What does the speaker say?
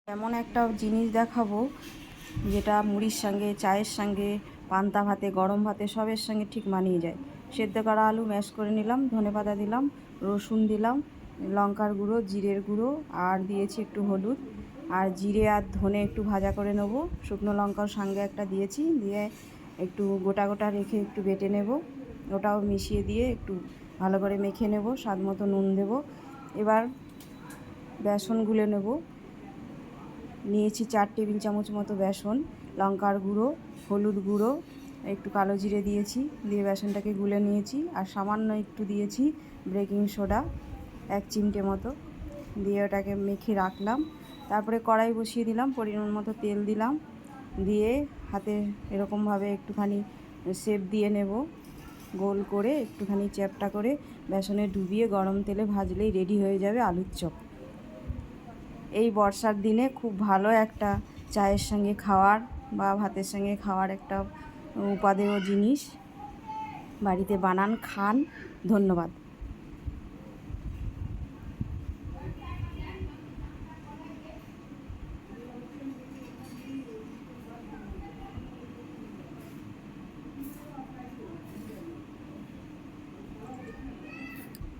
এমন একটা জিনিস দেখাবো যেটা মুড়ির সঙ্গে, চায়ের সঙ্গে, পান্তা ভাতে, গরম ভাতে সবের সঙ্গে ঠিক মানিয়ে যায়। সেদ্ধ করা আলু ম্যাশ করে নিলাম, ধনেপাতা দিলাম, রসুন দিলাম, লঙ্কার গুঁড়ো, জিরের গুঁড়ো, আর দিয়েছি একটু হলুদ, আর জিরে আর ধনে একটু ভাজা করে নেবো। শুকনো লঙ্কার সঙ্গে একটা দিয়েছি, দিয়ে একটু গোটা গোটা রেখে একটু বেটে নেব। ওটাও মিশিয়ে দিয়ে একটু ভালো করে মেখে নেব, স্বাদ মতো নুন দেব। এবার বেসন গুলে নেব। নিয়েছি 4 টেবিল চামচ মতো বেসন, লঙ্কার গুঁড়ো, হলুদ গুঁড়ো, একটু কালো জিরে দিয়েছি, দিয়ে বেসনটাকে গুলে নিয়েছি। আর সামান্য একটু দিয়েছি বেকিং সোডা, 1 চিমটে মতো, দিয়ে ওটাকে মেখে রাখলাম। তারপরে কড়াই বসিয়ে দিলাম, পরিমাণ মতো তেল দিলাম, দিয়ে হাতে এরকমভাবে একটুখানি শেপ দিয়ে নেব, গোল করে একটুখানি চ্যাপ্টা করে বেসনে ডুবিয়ে গরম তেলে ভাজলেই রেডি হয়ে যাবে আলুর চপ। এই বর্ষার দিনে খুব ভালো একটা চায়ের সঙ্গে খাওয়ার বা ভাতের সঙ্গে খাওয়ার একটা উপাদেয় জিনিস। বাড়িতে বানান, খান। ধন্যবাদ।